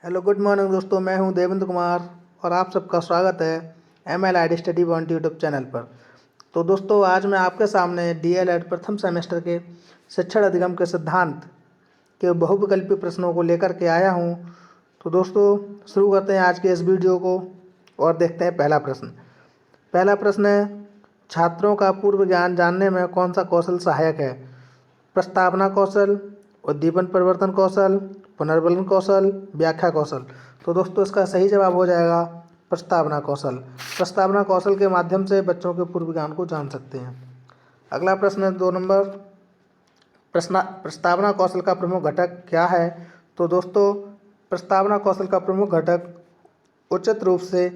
Hello good morning दोस्तों, मैं हूं देवेंद्र कुमार और आप सबका स्वागत है MLID study point YouTube channel पर। तो दोस्तों, आज मैं आपके सामने DLED प्रथम सेमेस्टर के शिक्षण अधिगम के सिद्धांत के बहुविकल्पी प्रश्नों को लेकर के आया हूं। तो दोस्तों, शुरू करते हैं आज के इस वीडियो को और देखते हैं पहला प्रश्न। पहला प्रश्न है, छात्रों का पूर्व ज्ञान जानने में कौन सा कौशल सहायक है? प्रस्तावना कौशल, उद्दीपन परिवर्तन कौशल, पुनर्बलन कौशल, व्याख्या कौशल। तो दोस्तों, इसका सही जवाब हो जाएगा प्रस्तावना कौशल। प्रस्तावना कौशल के माध्यम से बच्चों के पूर्व ज्ञान को जान सकते हैं। अगला प्रश्न है 2 नंबर, प्रस्तावना कौशल का प्रमुख घटक क्या है? तो दोस्तों, प्रस्तावना कौशल का प्रमुख घटक उचित रूप से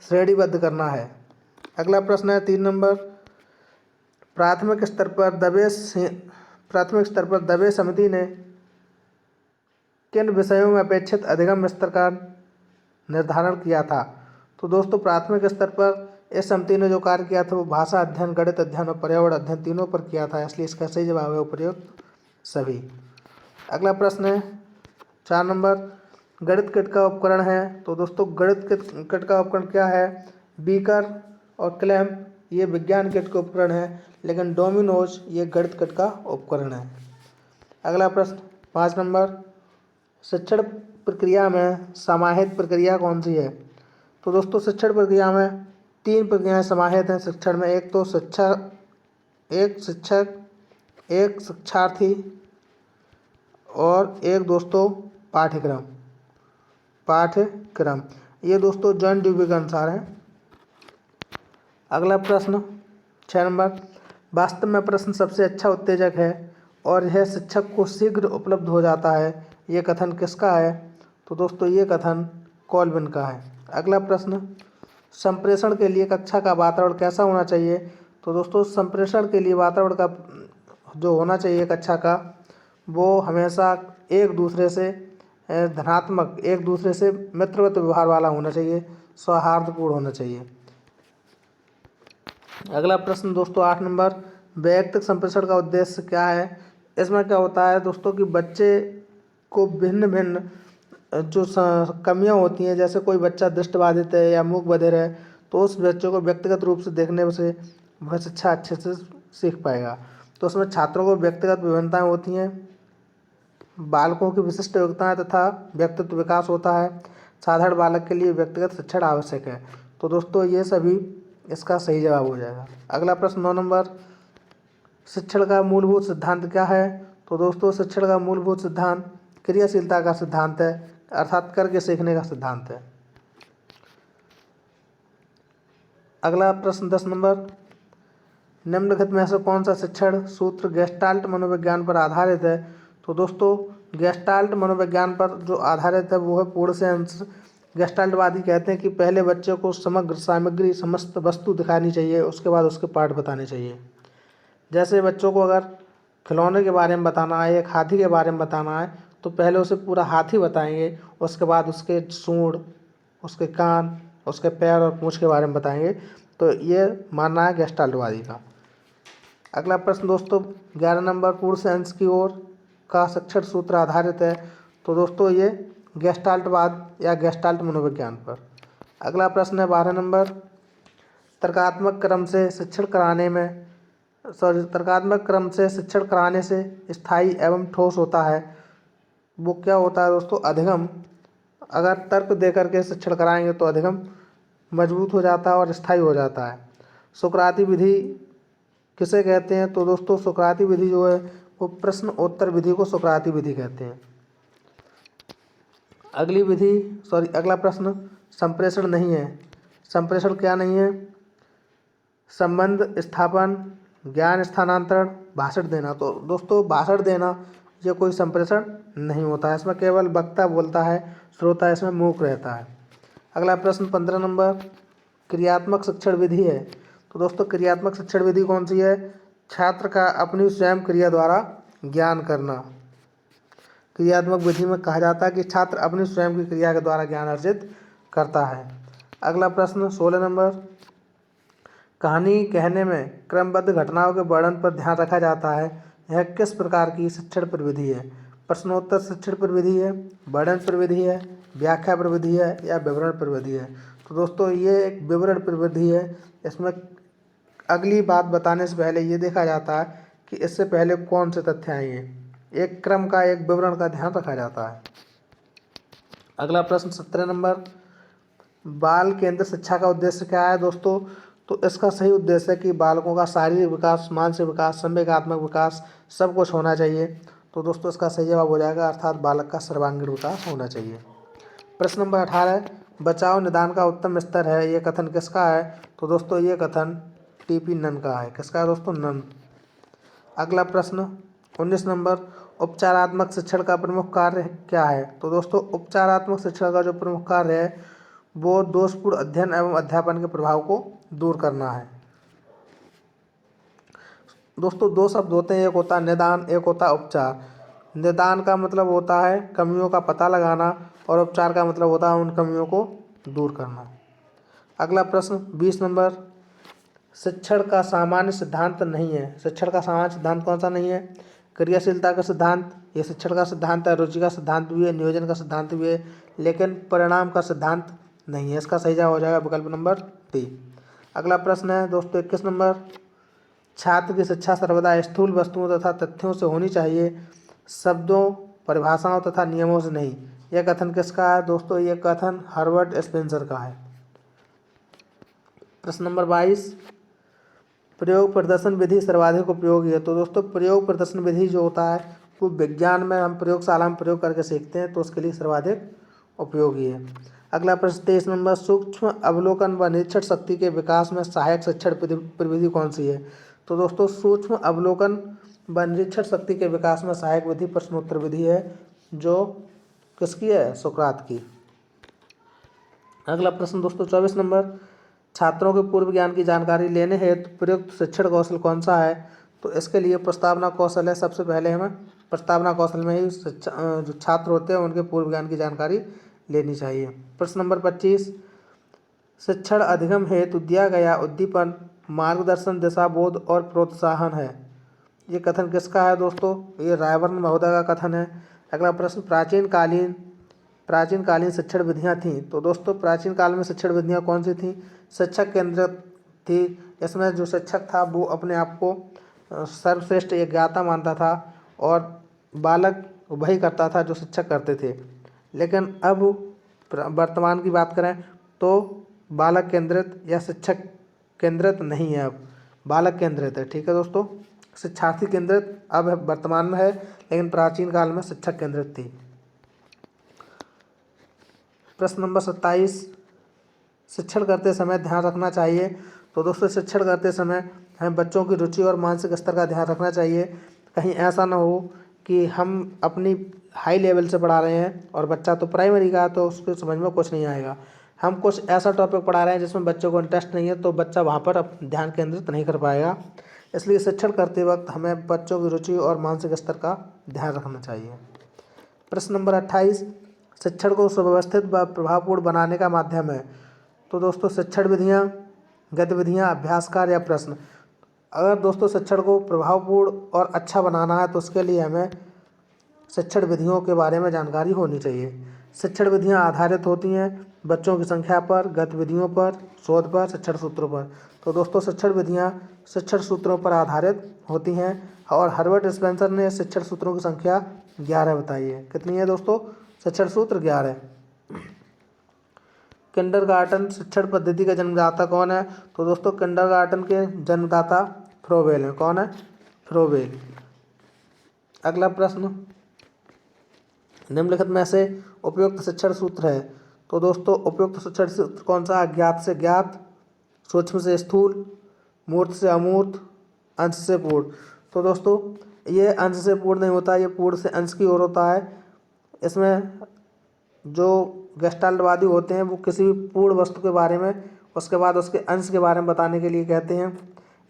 श्रेणीबद्ध करना है। अगला प्रश्न है 3 नंबर, प्राथमिक स्तर पर दबे समिति ने किन विषयों में अपेक्षित अधिगम स्तर का निर्धारण किया था? तो दोस्तों, प्राथमिक स्तर पर इस समिति ने जो कार्य किया था वो भाषा अध्ययन, गणित अध्ययन और पर्यावरण अध्ययन तीनों पर किया था, इसलिए इसका सही जवाब है उपयुक्त सभी। अगला प्रश्न है 4 नंबर, गणित किट का उपकरण है। तो दोस्तों, गणित किट का उपकरण क्या है? बीकर और क्लैंप ये विज्ञान किट के उपकरण है, लेकिन डोमिनोज ये गणित किट का उपकरण है। अगला प्रश्न 5 नंबर, शिक्षण प्रक्रिया में समाहित प्रक्रिया कौन सी है? तो दोस्तों, शिक्षण प्रक्रिया में 3 प्रक्रियाएं समाहित हैं शिक्षण में। एक तो एक शिक्षक, एक शिक्षार्थी और एक दोस्तों पाठ्यक्रम। ये दोस्तों जॉन ड्यूबी के अनुसार है। अगला प्रश्न 6 नंबर, वास्तव में प्रश्न सबसे अच्छा उत्तेजक है और यह शिक्षक को शीघ्र उपलब्ध हो जाता है, ये कथन किसका है? तो दोस्तों, ये कथन कॉल्विन का है। अगला प्रश्न, संप्रेषण के लिए कक्षा का वातावरण कैसा होना चाहिए? तो दोस्तों, संप्रेषण के लिए वातावरण का जो होना चाहिए कक्षा का, वो हमेशा एक दूसरे से धनात्मक, एक दूसरे से मित्रवत व्यवहार वाला होना चाहिए, सौहार्दपूर्ण होना चाहिए। अगला प्रश्न दोस्तों 8 नंबर, वैयक्तिक संप्रेषण का उद्देश्य क्या है? इसमें क्या होता है दोस्तों कि बच्चे को भिन्न भिन्न जो कमियां होती हैं, जैसे कोई बच्चा दृष्टिबाधित है या मूक बधिर है, तो उस बच्चे को व्यक्तिगत रूप से देखने से वह शिक्षा अच्छे से सीख पाएगा। तो उसमें छात्रों को व्यक्तिगत विभिन्नताएं होती हैं, बालकों की विशिष्ट योग्यताएं तथा व्यक्तित्व विकास होता है। साधारण बालक के लिए व्यक्तिगत शिक्षण आवश्यक है। तो दोस्तों, ये सभी इसका सही जवाब हो जाएगा। अगला प्रश्न 9 नंबर, शिक्षण का मूलभूत सिद्धांत क्या है? तो दोस्तों, शिक्षण का मूलभूत सिद्धांत क्रियाशीलता का सिद्धांत है, अर्थात करके सीखने का सिद्धांत है। अगला प्रश्न 10 नंबर, निम्नलिखित में से कौन सा शिक्षण सूत्र गेस्टाल्ट मनोविज्ञान पर आधारित है? तो दोस्तों, गेस्टाल्ट मनोविज्ञान पर जो आधारित है वो है पूर्ण से अंश। गेस्टाल्टवादी कहते हैं कि पहले बच्चे को समग्र सामग्री, समस्त वस्तु दिखानी चाहिए, उसके बाद उसके पाठ बताने चाहिए। जैसे बच्चों को अगर खिलौने के बारे में बताना है, एक हाथी के बारे में बताना है, तो पहले उसे पूरा हाथी बताएंगे, उसके बाद उसके सूंड, उसके कान, उसके पैर और पूंछ के बारे में बताएंगे। तो ये मानना है गेस्टाल्टवादी का। अगला प्रश्न दोस्तों 11 नंबर, पूर्ण से अंश की ओर का शिक्षण सूत्र आधारित है। तो दोस्तों, ये गेस्टाल्टवाद या गेस्टाल्ट मनोविज्ञान पर। अगला प्रश्न है 12 नंबर, तर्कात्मक क्रम से शिक्षण कराने से स्थायी एवं ठोस होता है। वो क्या होता है दोस्तों? अधिगम। अगर तर्क दे करके शिक्षण कराएंगे तो अधिगम मजबूत हो जाता है और स्थायी हो जाता है। सुकराती विधि किसे कहते हैं? तो दोस्तों, सुकराती विधि जो है वो प्रश्न उत्तर विधि को सुकराती विधि कहते हैं। अगला प्रश्न संप्रेषण नहीं है। संप्रेषण क्या नहीं है? संबंध स्थापन, ज्ञान स्थानांतरण, भाषण देना। तो दोस्तों, भाषण देना ये कोई संप्रेषण नहीं होता है, इसमें केवल वक्ता बोलता है, श्रोता इसमें मूक रहता है। अगला प्रश्न 15 नंबर, क्रियात्मक शिक्षण विधि है। तो दोस्तों, क्रियात्मक शिक्षण विधि कौन सी है? छात्र का अपनी स्वयं क्रिया द्वारा ज्ञान करना। क्रियात्मक विधि में कहा जाता है कि छात्र अपनी स्वयं की क्रिया के द्वारा ज्ञान अर्जित करता है। अगला प्रश्न 16 नंबर, कहानी कहने में क्रमबद्ध घटनाओं के वर्णन पर ध्यान रखा जाता है, यह किस प्रकार की शिक्षण प्रविधि है? प्रश्नोत्तर शिक्षण प्रविधि है, वर्णन प्रविधि है व्याख्या प्रविधि है या विवरण प्रविधि है। तो दोस्तों ये एक विवरण प्रविधि है। इसमें अगली बात बताने से पहले ये देखा जाता है कि इससे पहले कौन से तथ्य आए हैं। एक क्रम का, एक विवरण का ध्यान रखा जाता है। अगला प्रश्न 17 नंबर, बाल केंद्र शिक्षा का उद्देश्य क्या है दोस्तों? तो इसका सही उद्देश्य है कि बालकों का शारीरिक विकास, मानसिक विकास, संवेगात्मक विकास सब कुछ होना चाहिए। तो दोस्तों इसका सही जवाब हो जाएगा, अर्थात बालक का सर्वांगीण विकास होना चाहिए। प्रश्न नंबर 18, बचाव निदान का उत्तम स्तर है, ये कथन किसका है? तो दोस्तों ये कथन टीपी नन का है। किसका है दोस्तों? नन। अगला प्रश्न 19 नंबर, उपचारात्मक शिक्षण का प्रमुख कार्य क्या है? तो दोस्तों उपचारात्मक शिक्षण का जो प्रमुख कार्य है वो दोषपूर्ण अध्ययन एवं अध्यापन के प्रभाव को दूर करना है। दोस्तों दो शब्द होते हैं, एक होता है निदान, एक होता है उपचार। निदान का मतलब होता है कमियों का पता लगाना और उपचार का मतलब होता है उन कमियों को दूर करना। अगला प्रश्न 20 नंबर, शिक्षण का सामान्य सिद्धांत नहीं है। शिक्षण का सामान्य सिद्धांत कौन सा नहीं है? क्रियाशीलता का सिद्धांत, ये शिक्षण का सिद्धांत है। रुचि का सिद्धांत भी है, नियोजन का सिद्धांत भी है, लेकिन परिणाम का सिद्धांत नहीं है। इसका सही जवाब हो जाएगा विकल्प नंबर डी। अगला प्रश्न है दोस्तों 21 नंबर, छात्र की शिक्षा सर्वदा स्थूल वस्तुओं तथा तथ्यों से होनी चाहिए, शब्दों, परिभाषाओं तथा नियमों से नहीं। यह कथन किसका है दोस्तों? यह कथन हर्बर्ट स्पेंसर का है। प्रश्न नंबर 22, प्रयोग प्रदर्शन विधि सर्वाधिक उपयोगी है। तो दोस्तों प्रयोग प्रदर्शन विधि जो होता है वो विज्ञान में हम प्रयोगशाला में प्रयोग करके सीखते हैं, तो उसके लिए सर्वाधिक उपयोगी है। अगला प्रश्न 23 नंबर, सूक्ष्म अवलोकन व निरीक्षण शक्ति के विकास में सहायक शिक्षण प्रविधि कौन सी है? तो दोस्तों सूक्ष्म अवलोकन व निरीक्षण शक्ति के विकास में सहायक विधि प्रश्नोत्तर विधि है, जो किसकी है? सुकरात की। अगला प्रश्न दोस्तों 24 नंबर, छात्रों के पूर्व ज्ञान की जानकारी लेने हेतु प्रयुक्त शिक्षण कौशल कौन सा है? तो इसके लिए प्रस्तावना कौशल है। सबसे पहले हमें प्रस्तावना कौशल में ही जो छात्र होते हैं उनके पूर्व ज्ञान की जानकारी लेनी चाहिए। प्रश्न नंबर 25, शिक्षण अधिगम हेतु दिया गया उद्दीपन मार्गदर्शन, दिशाबोध और प्रोत्साहन है। ये कथन किसका है दोस्तों? ये रायवर्न महोदय का कथन है। अगला प्रश्न, प्राचीन कालीन शिक्षण विधियाँ थीं। तो दोस्तों प्राचीन काल में शिक्षण विधियाँ कौन सी थीं? शिक्षक केंद्रित थी। इसमें जो शिक्षक था वो अपने आप को सर्वश्रेष्ठ एक ज्ञाता मानता था और बालक वही करता था जो शिक्षक करते थे। लेकिन अब वर्तमान की बात करें तो बालक केंद्रित या शिक्षक केंद्रित नहीं है, अब बालक केंद्रित है। ठीक है दोस्तों, शिक्षार्थी केंद्रित अब वर्तमान में है, लेकिन प्राचीन काल में शिक्षक केंद्रित थी। प्रश्न नंबर 27, शिक्षण करते समय ध्यान रखना चाहिए। तो दोस्तों शिक्षण करते समय हमें बच्चों की रुचि और मानसिक स्तर का ध्यान रखना चाहिए। कहीं ऐसा ना हो कि हम अपनी हाई लेवल से पढ़ा रहे हैं और बच्चा तो प्राइमरी का है तो उसको समझ में कुछ नहीं आएगा। हम कुछ ऐसा टॉपिक पढ़ा रहे हैं जिसमें बच्चों को इंटरेस्ट नहीं है, तो बच्चा वहाँ पर ध्यान केंद्रित नहीं कर पाएगा। इसलिए शिक्षण करते वक्त हमें बच्चों की रुचि और मानसिक स्तर का ध्यान रखना चाहिए। प्रश्न नंबर 28, शिक्षण को सुव्यवस्थित व प्रभावपूर्ण बनाने का माध्यम है। तो दोस्तों शिक्षण विधियाँ, गतिविधियाँ, अभ्यासकार या प्रश्न। अगर दोस्तों शिक्षण को प्रभावपूर्ण और अच्छा बनाना है तो उसके लिए हमें शिक्षण विधियों के बारे में जानकारी होनी चाहिए। शिक्षण विधियाँ आधारित होती हैं बच्चों की संख्या पर, गतिविधियों पर, शोध पर, शिक्षण सूत्रों पर। तो दोस्तों शिक्षण विधियाँ शिक्षण सूत्रों पर आधारित होती हैं और हर्बर्ट स्पेंसर ने शिक्षण सूत्रों की संख्या 11 बताई है। कितनी है दोस्तों? शिक्षण सूत्र 11। किंडरगार्टन शिक्षण पद्धति का जन्मदाता कौन है? तो दोस्तों किंडरगार्टन के जन्मदाता फ्रोबेल हैं। कौन है? फ्रोबेल। अगला प्रश्न, निम्नलिखित में से उपयुक्त शिक्षण सूत्र है। तो दोस्तों उपयुक्त शिक्षण सूत्र कौन सा? ज्ञात से ज्ञात, सूक्ष्म से स्थूल, मूर्त से अमूर्त, अंश से पूर्ण। तो दोस्तों ये अंश से पूर्ण नहीं होता, ये पूर्ण से अंश की ओर होता है। इसमें जो गेस्टाल्टवादी होते हैं वो किसी भी पूर्ण वस्तु के बारे में उसके बाद उसके अंश के बारे में बताने के लिए कहते हैं।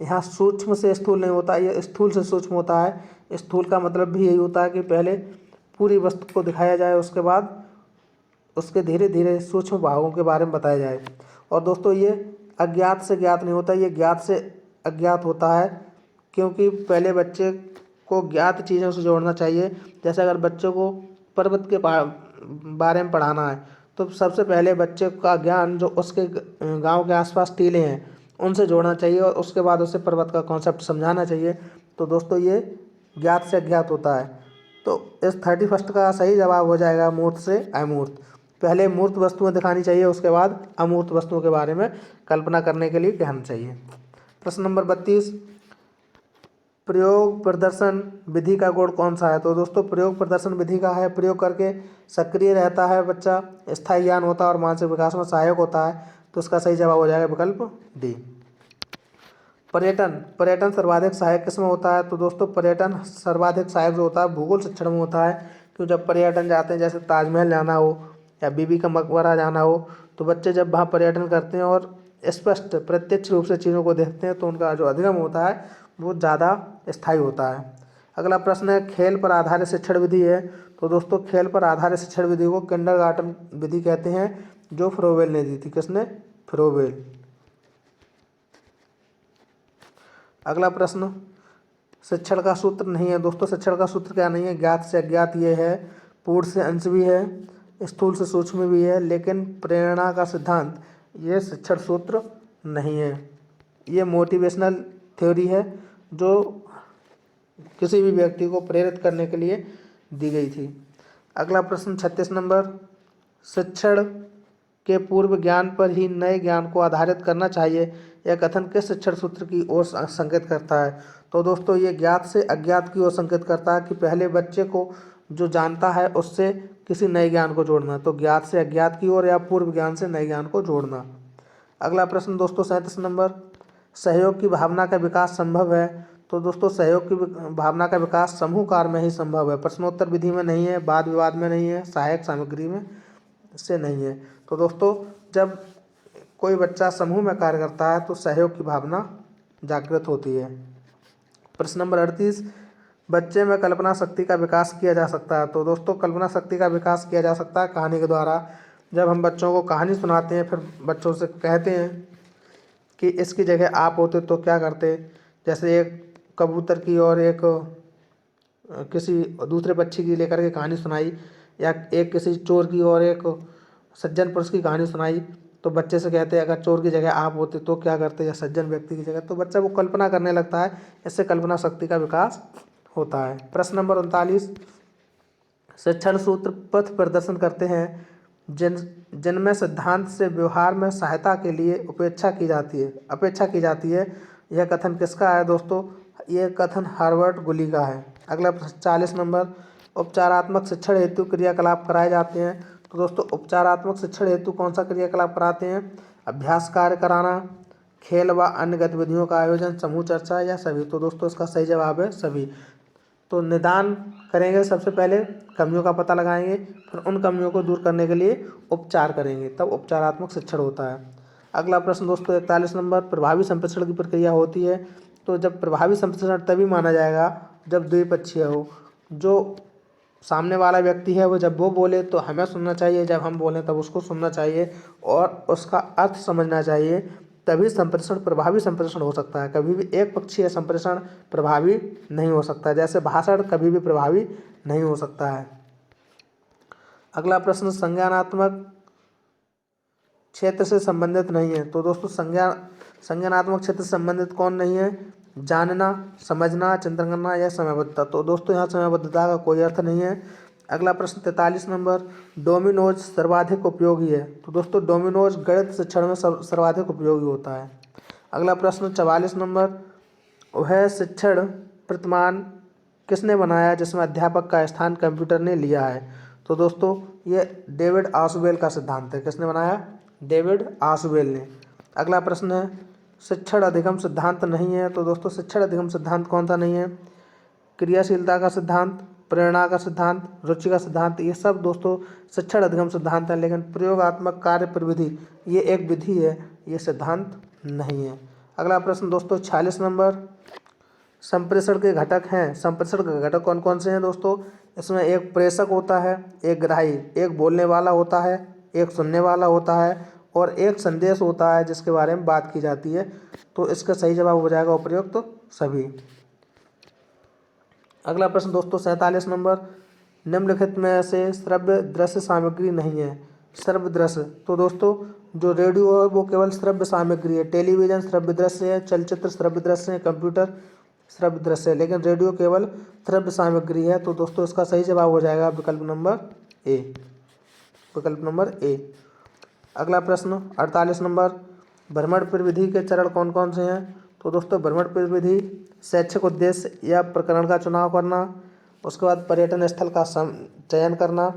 यहाँ सूक्ष्म से स्थूल नहीं होता, ये स्थूल से सूक्ष्म होता है। स्थूल का मतलब भी यही होता है कि पहले पूरी वस्तु को दिखाया जाए, उसके बाद उसके धीरे धीरे सूक्ष्म भागों के बारे में बताया जाए। और दोस्तों ये अज्ञात से ज्ञात नहीं होता, ये ज्ञात से अज्ञात होता है, क्योंकि पहले बच्चे को ज्ञात चीज़ों से जोड़ना चाहिए। जैसे अगर बच्चों को पर्वत के बारे में पढ़ाना है तो सबसे पहले बच्चे का ज्ञान जो उसके गांव के आसपास टीले हैं उनसे जोड़ना चाहिए और उसके बाद उसे पर्वत का कॉन्सेप्ट समझाना चाहिए। तो दोस्तों ये ज्ञात से अज्ञात होता है। तो इस 31 का सही जवाब हो जाएगा मूर्त से अमूर्त। पहले मूर्त वस्तुएं दिखानी चाहिए, उसके बाद अमूर्त वस्तुओं के बारे में कल्पना करने के लिए कहना चाहिए। प्रश्न नंबर 32, प्रयोग प्रदर्शन विधि का गुण कौन सा है? तो दोस्तों प्रयोग प्रदर्शन विधि का है प्रयोग करके सक्रिय रहता है बच्चा, स्थायी ज्ञान होता है और मानसिक विकास में सहायक होता है। तो इसका सही जवाब हो जाएगा विकल्प डी। पर्यटन पर्यटन सर्वाधिक सहायक किसमें होता है? तो दोस्तों पर्यटन सर्वाधिक सहायक जो होता है भूगोल शिक्षण में होता है। क्यों जब पर्यटन जाते हैं, जैसे ताजमहल जाना हो या बीबी का मकबरा जाना हो, तो बच्चे जब वहाँ पर्यटन करते हैं और स्पष्ट प्रत्यक्ष रूप से चीज़ों को देखते हैं तो उनका जो अधिगम होता है वो ज़्यादा स्थायी होता है। अगला प्रश्न है खेल पर आधारित शिक्षण विधि है। तो दोस्तों खेल पर आधारित शिक्षण विधि को किंडरगार्टन विधि कहते हैं, जो फ्रोवेल ने दी थी। किसने? फ्रोवेल। अगला प्रश्न, शिक्षण का सूत्र नहीं है। दोस्तों शिक्षण का सूत्र क्या नहीं है? ज्ञात से अज्ञात ये है, पूर्ण से अंश भी है, स्थूल से सूक्ष्म भी है, लेकिन प्रेरणा का सिद्धांत ये शिक्षण सूत्र नहीं है। ये मोटिवेशनल थ्योरी है जो किसी भी व्यक्ति को प्रेरित करने के लिए दी गई थी। अगला प्रश्न 36 नंबर, शिक्षण के पूर्व ज्ञान पर ही नए ज्ञान को आधारित करना चाहिए, यह कथन किस शिक्षण सूत्र की ओर संकेत करता है? तो दोस्तों ये ज्ञात से अज्ञात की ओर संकेत करता है कि पहले बच्चे को जो जानता है उससे किसी नए ज्ञान को जोड़ना। तो ज्ञात से अज्ञात की ओर या पूर्व ज्ञान से नए ज्ञान को जोड़ना। अगला प्रश्न दोस्तों 37 नंबर, सहयोग की भावना का विकास संभव है। तो दोस्तों सहयोग की भावना का विकास समूह कार्य में ही संभव है, प्रश्नोत्तर विधि में नहीं है, वाद विवाद में नहीं है, सहायक सामग्री में से नहीं है। तो दोस्तों जब कोई बच्चा समूह में कार्य करता है तो सहयोग की भावना जागृत होती है। प्रश्न नंबर 38, बच्चे में कल्पना शक्ति का विकास किया जा सकता है। तो दोस्तों कल्पना शक्ति का विकास किया जा सकता है कहानी के द्वारा। जब हम बच्चों को कहानी सुनाते हैं फिर बच्चों से कहते हैं कि इसकी जगह आप होते तो क्या करते, जैसे एक कबूतर की और एक किसी दूसरे पक्षी की लेकर के कहानी सुनाई, या एक किसी चोर की और एक सज्जन पुरुष की कहानी सुनाई, तो बच्चे से कहते हैं अगर चोर की जगह आप होते तो क्या करते, या सज्जन व्यक्ति की जगह, तो बच्चा वो कल्पना करने लगता है। इससे कल्पना शक्ति का विकास होता है। प्रश्न नंबर 39, शिक्षण सूत्र पथ प्रदर्शन करते हैं जिनमें सिद्धांत से व्यवहार में सहायता के लिए अपेक्षा की जाती है। यह कथन किसका है? दोस्तों ये कथन हार्वर्ड गुली का है। अगला 40 नंबर, उपचारात्मक शिक्षण हेतु क्रियाकलाप कराए जाते हैं। तो दोस्तों उपचारात्मक शिक्षण हेतु कौन सा क्रियाकलाप कराते हैं? अभ्यास कार्य कराना, खेल व अन्य गतिविधियों का आयोजन, समूह चर्चा, या सभी। तो दोस्तों इसका सही जवाब है सभी। तो निदान करेंगे, सबसे पहले कमियों का पता लगाएंगे, फिर उन कमियों को दूर करने के लिए उपचार करेंगे, तब उपचारात्मक शिक्षण होता है। अगला प्रश्न दोस्तों 41 नंबर, प्रभावी संप्रेषण की प्रक्रिया होती है। तो जब प्रभावी संप्रेषण तभी माना जाएगा जब द्विपक्षीय हो, जो सामने वाला व्यक्ति है वो जब वो बोले तो हमें सुनना चाहिए, जब हम बोलें तब उसको सुनना चाहिए और उसका अर्थ समझना चाहिए, तभी संप्रेषण प्रभावी संप्रेषण हो सकता है। कभी भी एक पक्षीय संप्रेषण प्रभावी नहीं हो सकता, जैसे भाषण कभी भी प्रभावी नहीं हो सकता है। अगला प्रश्न, संज्ञानात्मक क्षेत्र से संबंधित नहीं है। तो दोस्तों संज्ञानात्मक क्षेत्र से संबंधित कौन नहीं है? जानना, समझना, चिंतन करना या समयबद्धता। तो दोस्तों यहाँ समयबद्धता का कोई अर्थ नहीं है। अगला प्रश्न 43 नंबर, डोमिनोज सर्वाधिक उपयोगी है। तो दोस्तों डोमिनोज गणित शिक्षण में सर्वाधिक उपयोगी होता है। अगला प्रश्न 44 नंबर, वह शिक्षण प्रतिमान किसने बनाया जिसमें अध्यापक का स्थान कंप्यूटर ने लिया है? तो दोस्तों ये डेविड आशुबेल का सिद्धांत है। किसने बनाया? डेविड आशुबेल ने। अगला प्रश्न है, शिक्षण अधिगम सिद्धांत नहीं है। तो दोस्तों शिक्षण अधिगम सिद्धांत कौन सा नहीं है? क्रियाशीलता का सिद्धांत, प्रेरणा का सिद्धांत, रुचि का सिद्धांत, ये सब दोस्तों शिक्षण अधिगम सिद्धांत है, लेकिन प्रयोगात्मक कार्य प्रविधि ये एक विधि है, ये सिद्धांत नहीं है। अगला प्रश्न दोस्तों 46 नंबर, संप्रेषण के घटक हैं। संप्रेषण के घटक कौन कौन से हैं दोस्तों? इसमें एक प्रेषक होता है, एक ग्राही, एक बोलने वाला होता है, एक सुनने वाला होता है और एक संदेश होता है जिसके बारे में बात की जाती है। तो इसका सही जवाब हो जाएगा उपयुक्त सभी। अगला प्रश्न दोस्तों 47 नंबर, निम्नलिखित में से श्रव्य दृश्य सामग्री नहीं है। श्रव्य दृश्य, तो दोस्तों जो रेडियो है वो केवल श्रव्य सामग्री है। टेलीविज़न श्रव्य दृश्य है, चलचित्र श्रव्य दृश्य है, कंप्यूटर श्रव्य दृश्य है, लेकिन रेडियो केवल श्रव्य सामग्री है। तो दोस्तों इसका सही जवाब हो जाएगा विकल्प नंबर ए, विकल्प नंबर ए। अगला प्रश्न 48 नंबर, भ्रमण प्रविधि के चरण कौन कौन से हैं। तो दोस्तों भ्रमण प्रविधि शैक्षिक उद्देश्य या प्रकरण का चुनाव करना, उसके बाद पर्यटन स्थल का चयन करना,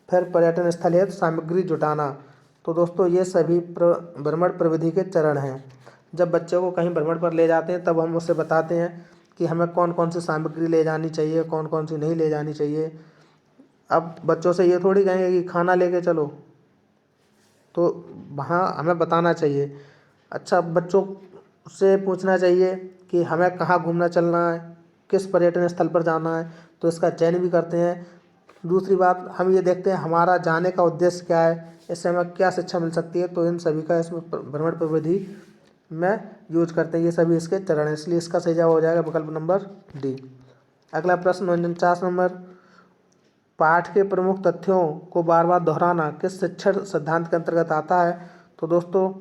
फिर पर्यटन स्थल हेतु सामग्री जुटाना। तो दोस्तों ये सभी भ्रमण प्रविधि के चरण हैं। जब बच्चों को कहीं भ्रमण पर ले जाते हैं तब हम उससे बताते हैं कि हमें कौन कौन सी सामग्री ले जानी चाहिए, कौन कौन सी नहीं ले जानी चाहिए। अब बच्चों से ये थोड़ी कहेंगे कि खाना लेके चलो, तो वहाँ हमें बताना चाहिए। अच्छा, बच्चों से पूछना चाहिए कि हमें कहाँ घूमना चलना है, किस पर्यटन स्थल पर जाना है, तो इसका चयन भी करते हैं। दूसरी बात, हम ये देखते हैं हमारा जाने का उद्देश्य क्या है, इससे हमें क्या शिक्षा मिल सकती है, तो इन सभी का इसमें भ्रमण प्रविधि में यूज करते हैं। ये सभी इसके चरण हैं, इसलिए इसका सही जवाब हो जाएगा विकल्प नंबर डी। अगला प्रश्न 49 नंबर, पाठ के प्रमुख तथ्यों को बार बार दोहराना किस शिक्षण सिद्धांत के अंतर्गत आता है। तो दोस्तों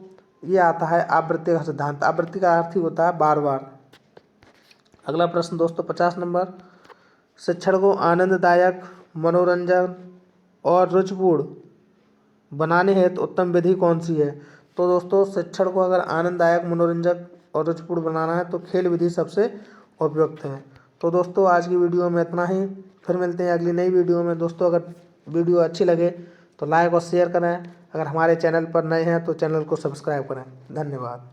ये आता है आवृत्ति का सिद्धांत। आवृत्ति का अर्थ ही होता है बार बार। अगला प्रश्न दोस्तों 50 नंबर, शिक्षण को आनंददायक, मनोरंजन और रुचिपूर्ण बनाने हेतु उत्तम विधि कौन सी है। तो दोस्तों शिक्षण को अगर आनंददायक, मनोरंजक और रुचिपूर्ण बनाना है तो खेल विधि सबसे उपयुक्त है। तो दोस्तों आज की वीडियो में इतना ही, फिर मिलते हैं अगली नई वीडियो में। दोस्तों अगर वीडियो अच्छी लगे तो लाइक और शेयर करें, अगर हमारे चैनल पर नए हैं तो चैनल को सब्सक्राइब करें। धन्यवाद।